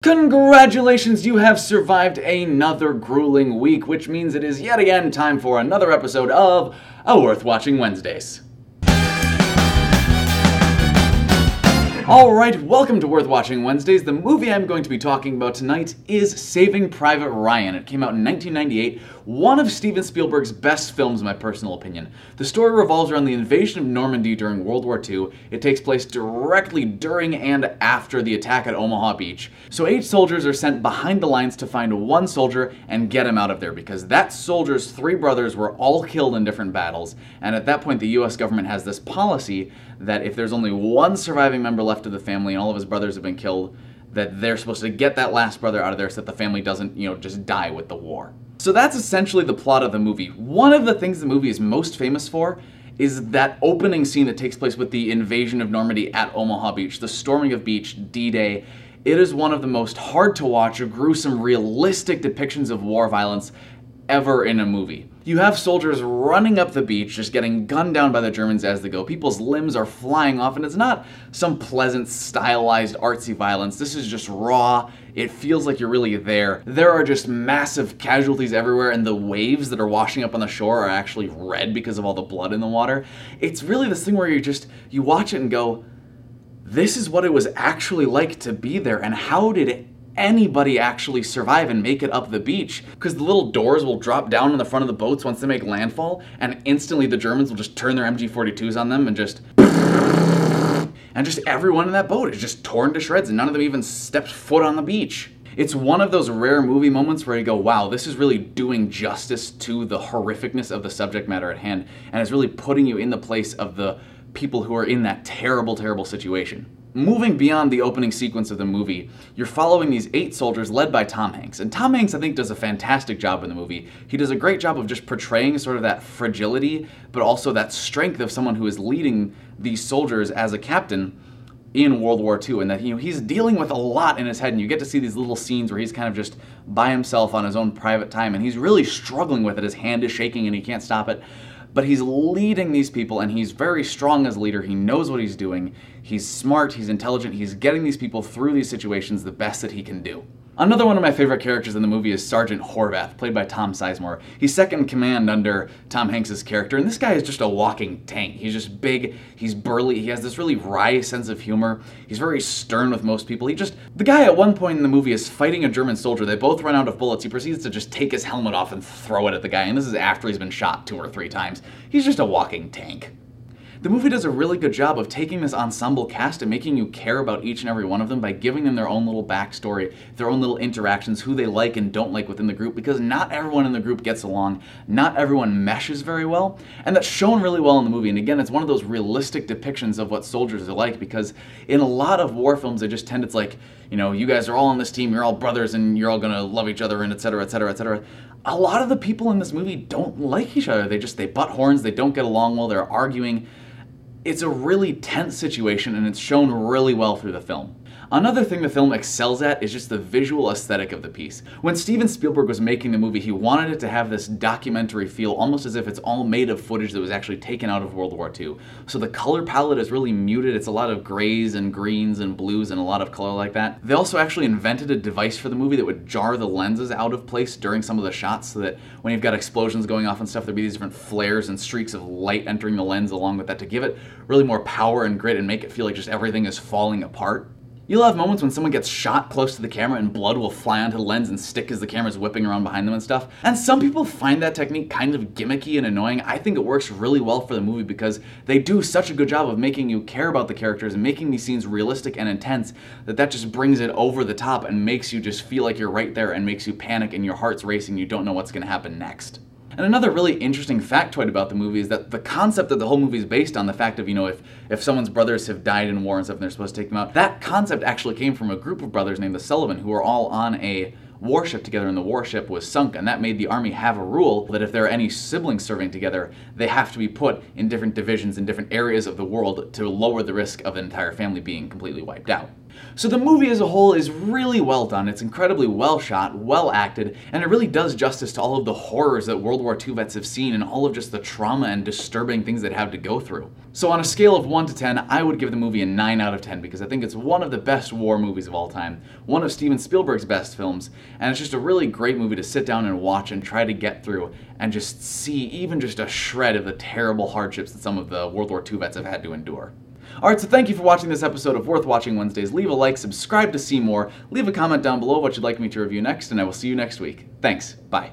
Congratulations, you have survived another grueling week, which means it is yet again time for another episode of A Worth Watching Wednesdays. Alright, welcome to Worth Watching Wednesdays. The movie I'm going to be talking about tonight is Saving Private Ryan. It came out in 1998, one of Stephen Spielberg's best films in my personal opinion. The story revolves around the invasion of Normandy during World War II. It takes place directly during and after the attack at Omaha Beach. So 8 soldiers are sent behind the lines to find one soldier and get him out of there, because that soldier's 3 brothers were all killed in different battles, and at that point the US government has this policy that if there's only one surviving member left of the family and all of his brothers have been killed, that they're supposed to get that last brother out of there so that the family doesn't, just die with the war. So that's essentially the plot of the movie. One of the things the movie is most famous for is that opening scene that takes place with the invasion of Normandy at Omaha Beach, the storming of Beach, D-Day. It is one of the most hard to watch, gruesome, realistic depictions of war violence ever in a movie. You have soldiers running up the beach, just getting gunned down by the Germans as they go. People's limbs are flying off, and it's not some pleasant, stylized, artsy violence. This is just raw. It feels like you're really there. There are just massive casualties everywhere, and the waves that are washing up on the shore are actually red because of all the blood in the water. It's really this thing where you watch it and go, this is what it was actually like to be there, and how did anybody actually survive and make it up the beach? Because the little doors will drop down in the front of the boats once they make landfall, and instantly the Germans will just turn their MG-42s on them and just everyone in that boat is just torn to shreds, and none of them even stepped foot on the beach. It's one of those rare movie moments where you go, wow, this is really doing justice to the horrificness of the subject matter at hand, and it's really putting you in the place of the people who are in that terrible, terrible situation. Moving beyond the opening sequence of the movie, you're following these 8 soldiers led by Tom Hanks. And Tom Hanks, I think, does a fantastic job in the movie. He does a great job of just portraying sort of that fragility, but also that strength of someone who is leading these soldiers as a captain in World War II, and that he's dealing with a lot in his head, and you get to see these little scenes where he's kind of just by himself on his own private time, and he's really struggling with it. His hand is shaking and he can't stop it. But he's leading these people, and he's very strong as a leader. He knows what he's doing. He's smart, he's intelligent, he's getting these people through these situations the best that he can do. Another one of my favorite characters in the movie is Sergeant Horvath, played by Tom Sizemore. He's second in command under Tom Hanks' character, and this guy is just a walking tank. He's just big, he's burly, he has this really wry sense of humor. He's very stern with most people. The guy at one point in the movie is fighting a German soldier. They both run out of bullets. He proceeds to just take his helmet off and throw it at the guy, and this is after he's been shot 2 or 3 times. He's just a walking tank. The movie does a really good job of taking this ensemble cast and making you care about each and every one of them by giving them their own little backstory, their own little interactions, who they like and don't like within the group, because not everyone in the group gets along, not everyone meshes very well, and that's shown really well in the movie. And again, it's one of those realistic depictions of what soldiers are like, because in a lot of war films, it's like, you guys are all on this team, you're all brothers, and you're all gonna love each other, and etc., etc., etc. A lot of the people in this movie don't like each other. They butt horns, they don't get along well, they're arguing. It's a really tense situation, and it's shown really well through the film. Another thing the film excels at is just the visual aesthetic of the piece. When Stephen Spielberg was making the movie, he wanted it to have this documentary feel, almost as if it's all made of footage that was actually taken out of World War II. So the color palette is really muted. It's a lot of grays and greens and blues and a lot of color like that. They also actually invented a device for the movie that would jar the lenses out of place during some of the shots, so that when you've got explosions going off and stuff, there'd be these different flares and streaks of light entering the lens along with that to give it really more power and grit and make it feel like just everything is falling apart. You'll have moments when someone gets shot close to the camera and blood will fly onto the lens and stick as the camera's whipping around behind them and stuff. And some people find that technique kind of gimmicky and annoying. I think it works really well for the movie because they do such a good job of making you care about the characters and making these scenes realistic and intense that just brings it over the top and makes you just feel like you're right there and makes you panic and your heart's racing. You don't know what's going to happen next. And another really interesting factoid about the movie is that the concept that the whole movie is based on, the fact of, if someone's brothers have died in war and stuff and they're supposed to take them out, that concept actually came from a group of brothers named the Sullivan, who were all on a warship together, and the warship was sunk, and that made the army have a rule that if there are any siblings serving together, they have to be put in different divisions in different areas of the world to lower the risk of an entire family being completely wiped out. So the movie as a whole is really well done, it's incredibly well shot, well acted, and it really does justice to all of the horrors that World War II vets have seen and all of just the trauma and disturbing things they'd have to go through. So on a scale of 1 to 10, I would give the movie a 9 out of 10 because I think it's one of the best war movies of all time, one of Steven Spielberg's best films, and it's just a really great movie to sit down and watch and try to get through and just see even just a shred of the terrible hardships that some of the World War II vets have had to endure. Alright, so thank you for watching this episode of Worth Watching Wednesdays. Leave a like, subscribe to see more, leave a comment down below what you'd like me to review next, and I will see you next week. Thanks. Bye.